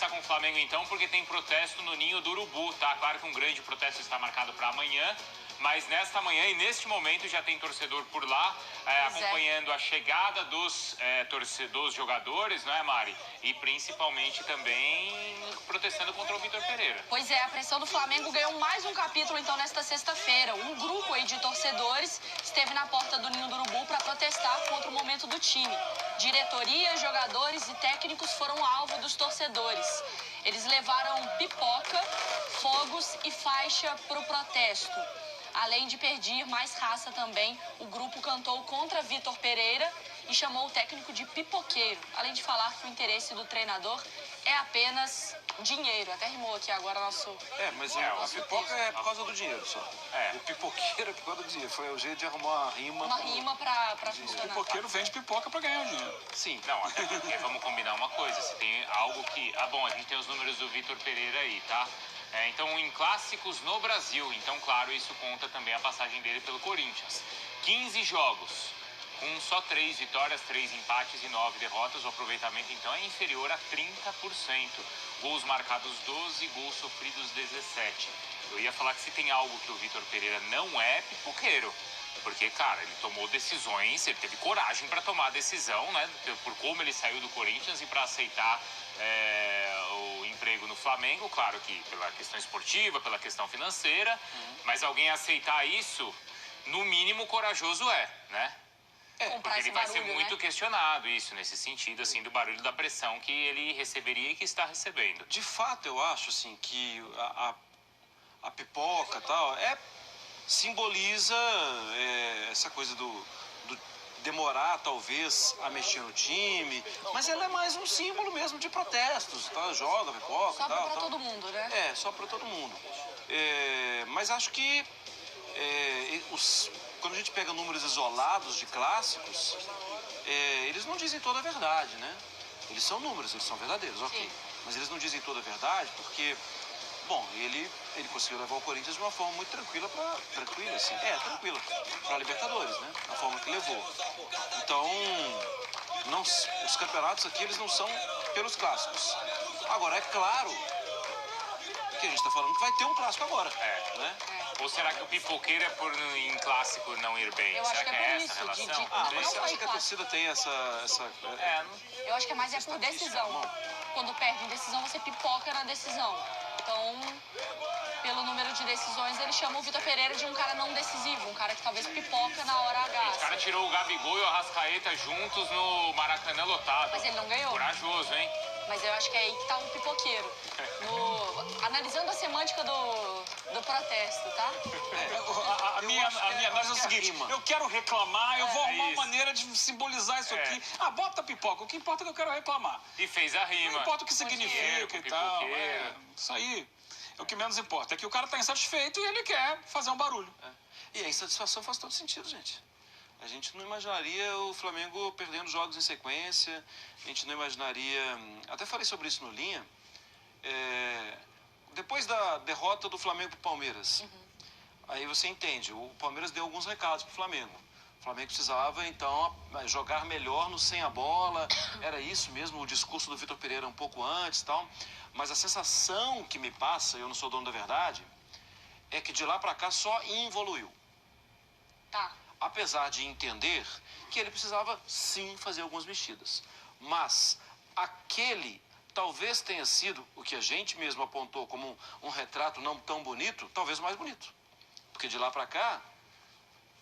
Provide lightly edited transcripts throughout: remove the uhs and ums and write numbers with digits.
começar com o Flamengo então, porque tem protesto no Ninho do Urubu, tá? Claro que um grande protesto está marcado para amanhã, mas nesta manhã e neste momento já tem torcedor por lá, acompanhando a chegada dos jogadores, não é, Mari? E principalmente também protestando contra o Vitor Pereira. Pois é, a pressão do Flamengo ganhou mais um capítulo então nesta sexta-feira. Um grupo aí de torcedores esteve na porta do Ninho do Urubu para protestar contra o momento do time. Diretoria, jogadores e técnicos foram alvo dos torcedores. Eles levaram pipoca, fogos e faixa para o protesto. Além de pedir mais raça também, o grupo cantou contra Vitor Pereira e chamou o técnico de pipoqueiro. Além de falar que o interesse do treinador é apenas dinheiro. Até rimou aqui agora nosso... Mas a pipoca é por causa do dinheiro só. O pipoqueiro é por causa do dinheiro. Foi o jeito de arrumar uma rima. Uma rima pra funcionar. O pipoqueiro vende pipoca pra ganhar o dinheiro. Sim. Não, até porque vamos combinar uma coisa. Se tem algo que... bom, a gente tem os números do Vitor Pereira aí, tá? Então, em clássicos no Brasil. Então, claro, isso conta também a passagem dele pelo Corinthians. 15 jogos, com só 3 vitórias, 3 empates e 9 derrotas. O aproveitamento, então, é inferior a 30%. Gols marcados 12, gols sofridos 17. Eu ia falar que se tem algo que o Vitor Pereira não é pipoqueiro. Porque, cara, ele tomou decisões, ele teve coragem para tomar a decisão, né? Por como ele saiu do Corinthians e para aceitar o emprego no Flamengo. Claro que pela questão esportiva, pela questão financeira. Mas alguém aceitar isso, no mínimo, corajoso né? Porque ele vai ser muito questionado, isso, nesse sentido, assim, do barulho da pressão que ele receberia e que está recebendo. De fato, eu acho, assim, que a pipoca e tal, simboliza essa coisa do demorar, talvez, a mexer no time, mas ela é mais um símbolo mesmo de protestos, tá? Joga pipoca e tal. Só pra todo mundo, né? Só pra todo mundo. Mas acho que quando a gente pega números isolados de clássicos, eles não dizem toda a verdade, né? Eles são números, eles são verdadeiros, ok. Sim. Mas eles não dizem toda a verdade porque, bom, ele conseguiu levar o Corinthians de uma forma muito tranquila pra Libertadores, né? A forma que levou. Então, os campeonatos aqui, eles não são pelos clássicos. Agora, é claro que a gente tá falando que vai ter um clássico agora, né? Ou será que o pipoqueiro é por em clássico não ir bem? Eu será acho que é por essa isso, a relação? não Você foi acha que a torcida tem essa... Eu acho que é mais por decisão. Quando perde em decisão, você pipoca na decisão. Então, pelo número de decisões, ele chama o Vitor Pereira de um cara não decisivo, um cara que talvez pipoca na hora H. O cara tirou o Gabigol e o Arrascaeta juntos no Maracanã lotado. Mas ele não ganhou. Corajoso, hein? Mas eu acho que é aí que tá o pipoqueiro. Analisando a semântica do protesto, tá? A minha análise é o seguinte, eu quero reclamar, eu vou arrumar uma maneira de simbolizar isso aqui. Bota a pipoca, o que importa é que eu quero reclamar. E fez a rima. Não importa o que significa e tal. Isso aí é o que menos importa. É que o cara tá insatisfeito e ele quer fazer um barulho. E a insatisfação faz todo sentido, gente. A gente não imaginaria o Flamengo perdendo jogos em sequência, a gente não imaginaria... Até falei sobre isso no Linha. Depois da derrota do Flamengo pro Palmeiras, aí você entende, o Palmeiras deu alguns recados pro Flamengo. O Flamengo precisava, então, jogar melhor no sem a bola, era isso mesmo, o discurso do Vitor Pereira um pouco antes e tal. Mas a sensação que me passa, eu não sou dono da verdade, é que de lá pra cá só evoluiu. Tá. Apesar de entender que ele precisava, sim, fazer algumas mexidas. Mas aquele talvez tenha sido o que a gente mesmo apontou como um retrato não tão bonito, talvez mais bonito. Porque de lá pra cá,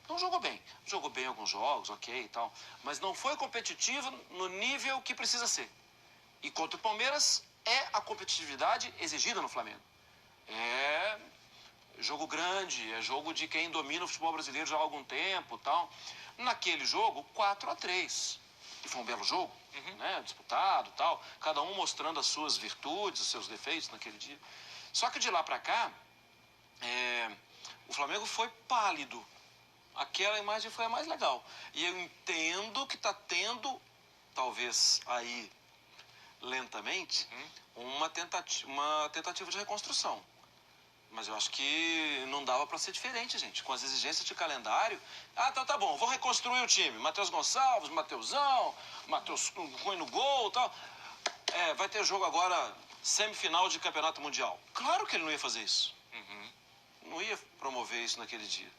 não jogou bem. Jogou bem alguns jogos, ok e tal. Mas não foi competitivo no nível que precisa ser. E contra o Palmeiras, é a competitividade exigida no Flamengo. É jogo grande, é jogo de quem domina o futebol brasileiro já há algum tempo, tal. Naquele jogo, 4-3. E foi um belo jogo, né? Disputado, tal. Cada um mostrando as suas virtudes, os seus defeitos naquele dia. Só que de lá pra cá, o Flamengo foi pálido. Aquela imagem foi a mais legal. E eu entendo que tá tendo, talvez aí lentamente, uma tentativa de reconstrução. Mas eu acho que não dava para ser diferente, gente. Com as exigências de calendário. Então tá bom, vou reconstruir o time. Matheus Gonçalves, Matheusão, Matheus Rui no gol e tal. Vai ter jogo agora semifinal de campeonato mundial. Claro que ele não ia fazer isso. Não ia promover isso naquele dia.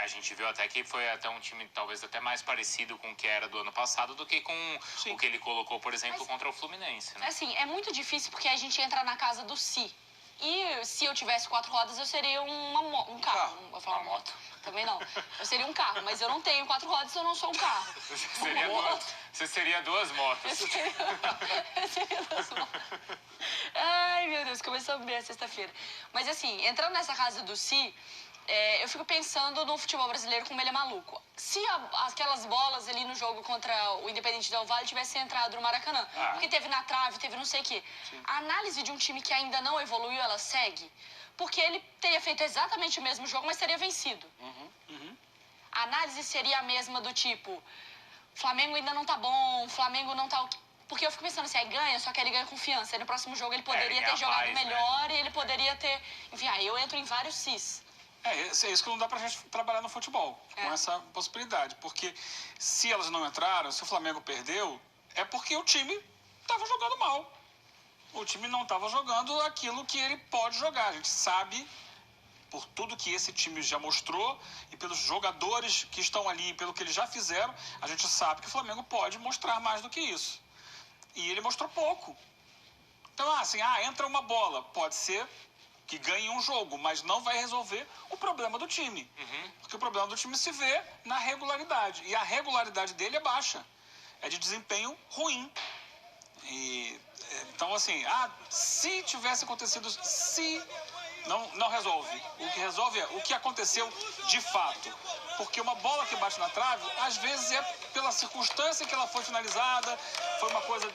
A gente viu até que foi até um time talvez até mais parecido com o que era do ano passado do que com o que ele colocou, por exemplo, contra o Fluminense, né? Assim, é muito difícil porque a gente entra na casa do si. E se eu tivesse 4 rodas, eu seria um carro. Não vou falar uma moto. Também não. Eu seria um carro, mas eu não tenho 4 rodas, eu não sou um carro. Você seria 2 motos. Eu seria 2 motos. Ai, meu Deus, começou bem a sexta-feira. Mas assim, entrando nessa casa do si, eu fico pensando no futebol brasileiro como ele é maluco. Se aquelas bolas ali no jogo contra o Independente Del Valle tivessem entrado no Maracanã, porque teve na trave, teve não sei o quê. A análise de um time que ainda não evoluiu, ela segue, porque ele teria feito exatamente o mesmo jogo, mas teria vencido. A análise seria a mesma do tipo, Flamengo ainda não tá bom, Flamengo não tá... Porque eu fico pensando assim, aí ganha, só que ele ganha confiança. Aí no próximo jogo ele poderia ter jogado melhor, né? E ele poderia ter... Enfim, aí eu entro em vários cis. É isso que não dá pra gente trabalhar no futebol, com essa possibilidade. Porque se elas não entraram, se o Flamengo perdeu, é porque o time estava jogando mal. O time não estava jogando aquilo que ele pode jogar. A gente sabe, por tudo que esse time já mostrou e pelos jogadores que estão ali, pelo que eles já fizeram, a gente sabe que o Flamengo pode mostrar mais do que isso. E ele mostrou pouco. Então, assim, entra uma bola, pode ser que ganhe um jogo, mas não vai resolver o problema do time. Porque o problema do time se vê na regularidade. E a regularidade dele é baixa. É de desempenho ruim. Então, assim, se tivesse acontecido, se não resolve. O que resolve é o que aconteceu de fato. Porque uma bola que bate na trave, às vezes é pela circunstância que ela foi finalizada, foi uma coisa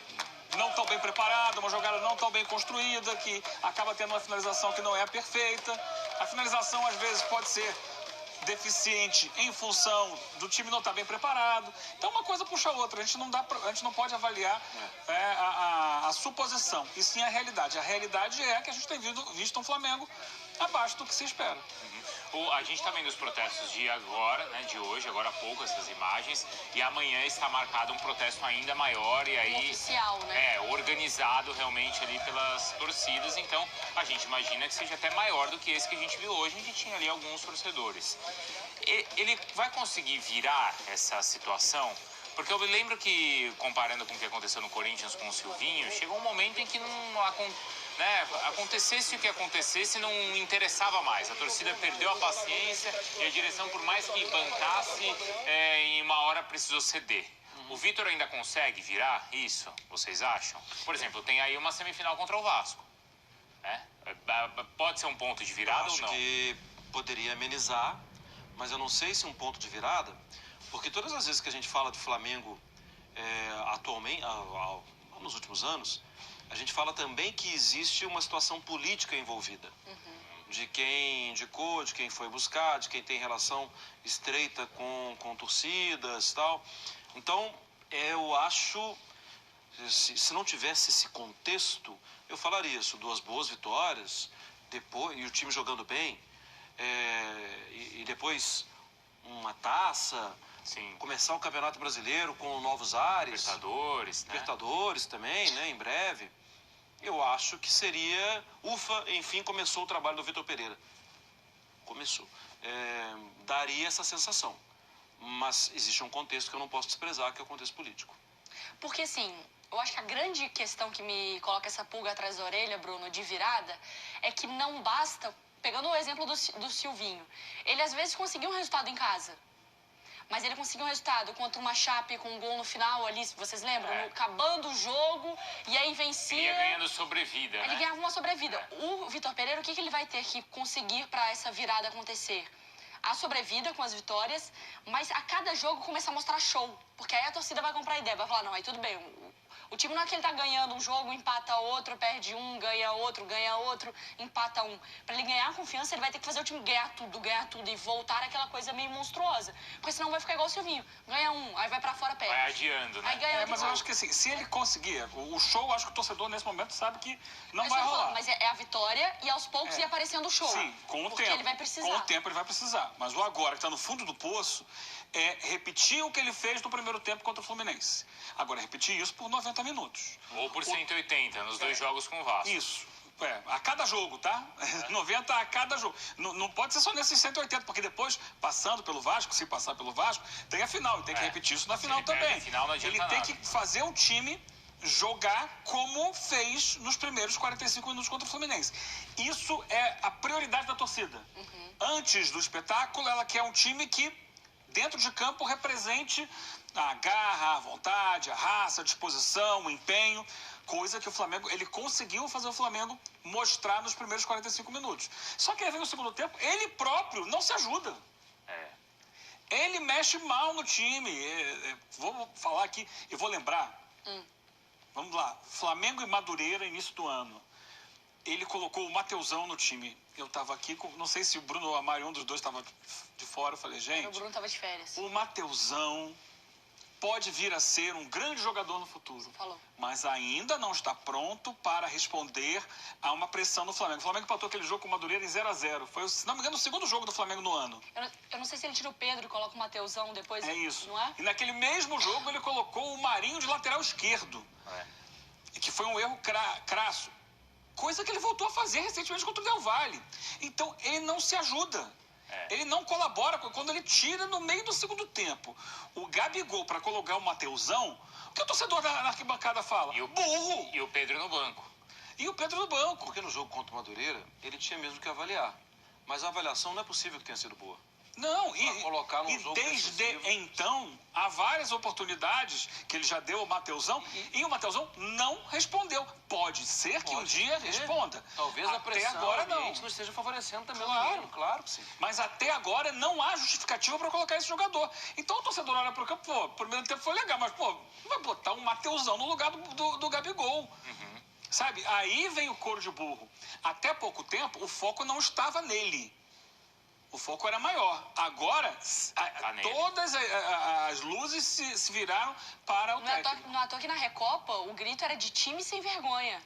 não tão bem preparada, uma jogada não tão bem construída, que acaba tendo uma finalização que não é perfeita. A finalização, às vezes, pode ser deficiente em função do time não estar bem preparado. Então, uma coisa puxa a outra. A gente não pode avaliar a suposição, e sim a realidade. A realidade é que a gente tem visto um Flamengo abaixo do que se espera. A gente está vendo os protestos de agora, né, de hoje, agora há pouco, essas imagens, e amanhã está marcado um protesto ainda maior e aí... Oficial, né? Organizado realmente ali pelas torcidas, então a gente imagina que seja até maior do que esse que a gente viu hoje, a gente tinha ali alguns torcedores. Ele vai conseguir virar essa situação? Porque eu me lembro que, comparando com o que aconteceu no Corinthians com o Silvinho, chegou um momento em que acontecesse o que acontecesse, não interessava mais. A torcida perdeu a paciência e a direção, por mais que bancasse, em uma hora precisou ceder. O Vitor ainda consegue virar isso? Vocês acham? Por exemplo, tem aí uma semifinal contra o Vasco. Pode ser um ponto de virada ou não? Eu acho que poderia amenizar, mas eu não sei se um ponto de virada, porque todas as vezes que a gente fala de Flamengo atualmente, nos últimos anos, a gente fala também que existe uma situação política envolvida. De quem indicou, de quem foi buscar, de quem tem relação estreita com torcidas e tal. Então, eu acho, se não tivesse esse contexto, eu falaria isso, 2 boas vitórias, depois, e o time jogando bem, e depois uma taça, Sim. Começar o Campeonato Brasileiro com novos ares. Libertadores, também, né, em breve. Eu acho que seria... enfim, começou o trabalho do Vitor Pereira. Começou. Daria essa sensação. Mas existe um contexto que eu não posso desprezar, que é o contexto político. Porque, assim, eu acho que a grande questão que me coloca essa pulga atrás da orelha, Bruno, de virada, é que não basta... Pegando o exemplo do Silvinho, ele às vezes conseguiu um resultado em casa. Mas ele conseguiu um resultado contra uma Chape com um gol no final ali, vocês lembram? Acabando o jogo, e aí vencia... Ele ia ganhando sobrevida, Ele ganhava uma sobrevida. O Vitor Pereira, o que ele vai ter que conseguir para essa virada acontecer? A sobrevida com as vitórias, mas a cada jogo começa a mostrar show. Porque aí a torcida vai comprar a ideia, vai falar, não, aí tudo bem, o time não é que ele tá ganhando um jogo, empata outro, perde um, ganha outro, empata um. Pra ele ganhar confiança, ele vai ter que fazer o time ganhar tudo e voltar àquela coisa meio monstruosa. Porque senão vai ficar igual o Silvinho. Ganha um, aí vai pra fora, perde. Vai adiando, né? Aí ganha mas eu acho que assim, se ele conseguir, o show, acho que o torcedor nesse momento sabe que não vai rolar. Mas é a vitória e aos poucos ir aparecendo o show. Sim, com o porque tempo. Ele vai precisar. Com o tempo ele vai precisar. Mas o agora, que tá no fundo do poço, é repetir o que ele fez no primeiro tempo contra o Fluminense. Agora, repetir isso por 90 minutos. Ou por 180 nos dois jogos com o Vasco. Isso. A cada jogo, tá? 90 a cada jogo. Não pode ser só nesses 180, porque depois, passando pelo Vasco, se passar pelo Vasco, tem a final. E tem que repetir isso na final também. Final, não adianta ele tem nada. que fazer o time jogar como fez nos primeiros 45 minutos contra o Fluminense. Isso é a prioridade da torcida. Antes do espetáculo, ela quer um time que, dentro de campo, represente a garra, a vontade, a raça, a disposição, o empenho. Coisa que o Flamengo, ele conseguiu fazer o Flamengo mostrar nos primeiros 45 minutos. Só que aí vem no segundo tempo, ele próprio não se ajuda. Ele mexe mal no time. Vou falar aqui, eu vou lembrar. Vamos lá, Flamengo e Madureira, início do ano. Ele colocou o Mateusão no time. Eu estava aqui, não sei se o Bruno ou a Mari, um dos dois estava de fora. Eu falei, gente... O Bruno estava de férias. O Mateusão pode vir a ser um grande jogador no futuro. Falou. Mas ainda não está pronto para responder a uma pressão no Flamengo. O Flamengo empatou aquele jogo com o Madureira em 0-0. Foi, se não me engano, o segundo jogo do Flamengo no ano. Eu não sei se ele tira o Pedro e coloca o Mateusão depois. É isso. Não é? E naquele mesmo jogo ele colocou o Marinho de lateral esquerdo. Que foi um erro crasso. Coisa que ele voltou a fazer recentemente contra o Del Valle. Então, ele não se ajuda. Ele não colabora quando ele tira no meio do segundo tempo. O Gabigol, para colocar o Mateusão, o que o torcedor na arquibancada fala? Burro! E o Pedro no banco. E o Pedro no banco. Porque no jogo contra o Madureira, ele tinha mesmo que avaliar. Mas a avaliação não é possível que tenha sido boa. Não, colocar num jogo desde decisivo. Então, há várias oportunidades que ele já deu ao Mateusão e o Mateusão não respondeu. Pode ser que um dia responda. Talvez a pressão agora não esteja favorecendo também Claro. o menino, claro que sim. Mas até agora não há justificativa para colocar esse jogador. Então o torcedor olha pro campo, pô, o primeiro tempo foi legal, mas pô, não vai botar um Mateusão no lugar do Gabigol. Sabe? Aí vem o couro de burro. Até pouco tempo, o foco não estava nele. O foco era maior. Agora, todas as luzes se viraram para o técnico. Não é à toa que na Recopa, o grito era de time sem vergonha.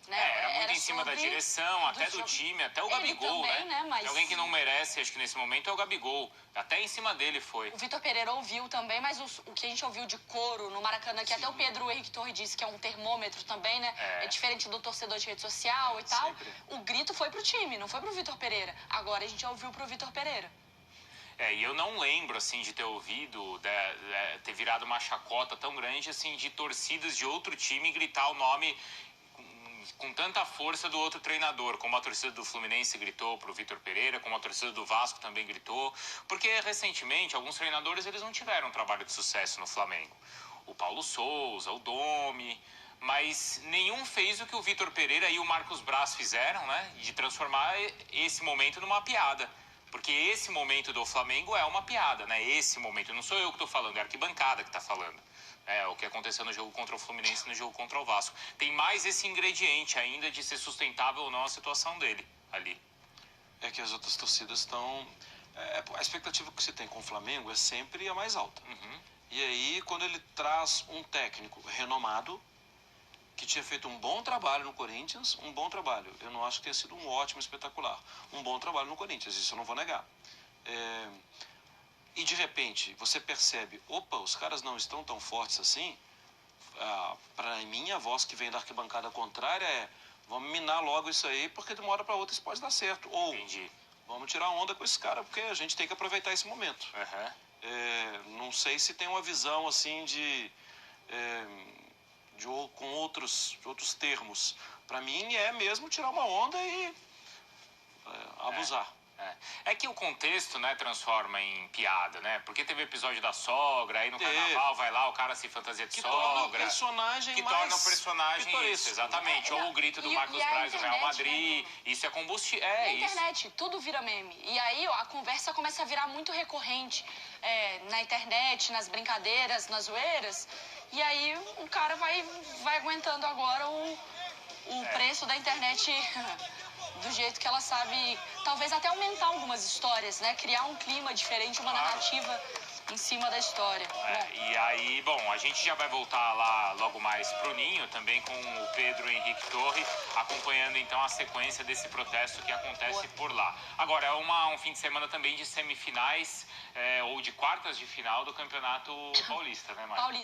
Né? Era muito em cima da direção, até do time, até o Gabigol, também, né? Mas... Alguém que não merece, acho que nesse momento, é o Gabigol. Até em cima dele foi. O Vitor Pereira ouviu também, mas o que a gente ouviu de coro no Maracanã, que até o Pedro Henrique Torres disse que é um termômetro também, né? É diferente do torcedor de rede social e tal. Sempre. O grito foi pro time, não foi pro Vitor Pereira. Agora a gente ouviu pro Vitor Pereira. E eu não lembro, assim, de ter ouvido, ter virado uma chacota tão grande, assim, de torcidas de outro time gritar o nome com tanta força do outro treinador, como a torcida do Fluminense gritou pro Vitor Pereira, como a torcida do Vasco também gritou, porque recentemente alguns treinadores eles não tiveram um trabalho de sucesso no Flamengo. O Paulo Souza, o Domi, mas nenhum fez o que o Vitor Pereira e o Marcos Braz fizeram, né, de transformar esse momento numa piada. Porque esse momento do Flamengo é uma piada, né? Esse momento, não sou eu que estou falando, é a arquibancada que está falando. É o que aconteceu no jogo contra o Fluminense e no jogo contra o Vasco. Tem mais esse ingrediente ainda de ser sustentável ou não a situação dele ali. É que as outras torcidas estão... a expectativa que você tem com o Flamengo é sempre a mais alta. E aí, quando ele traz um técnico renomado, que tinha feito um bom trabalho no Corinthians, um bom trabalho. Eu não acho que tenha sido um ótimo, espetacular. Um bom trabalho no Corinthians, isso eu não vou negar. E de repente, você percebe, opa, os caras não estão tão fortes assim. Para mim, a voz que vem da arquibancada contrária é: vamos minar logo isso aí, porque de uma hora para outra isso pode dar certo. Ou, vamos tirar onda com esse cara, porque a gente tem que aproveitar esse momento. Não sei se tem uma visão assim com outros termos. Para mim é mesmo tirar uma onda e abusar. É que o contexto, né, transforma em piada, né? Porque teve o episódio da sogra, aí no carnaval vai lá, o cara se fantasia de sogra. Torna o personagem que mais torna o personagem pitoresco. isso, exatamente. Ou o grito do Marcos Braz do Real Madrid. Isso é combustível. Na internet, tudo vira meme. E aí a conversa começa a virar muito recorrente na internet, nas brincadeiras, nas zoeiras. E aí o cara vai aguentando agora o preço da internet do jeito que ela sabe, talvez até aumentar algumas histórias, né? Criar um clima diferente, uma narrativa em cima da história. E aí, bom, a gente já vai voltar lá logo mais pro Ninho, também com o Pedro Henrique Torres, acompanhando então a sequência desse protesto que acontece por lá. Agora, é um fim de semana também de semifinais ou de quartas de final do Campeonato Paulista, né, Maria? Paulista.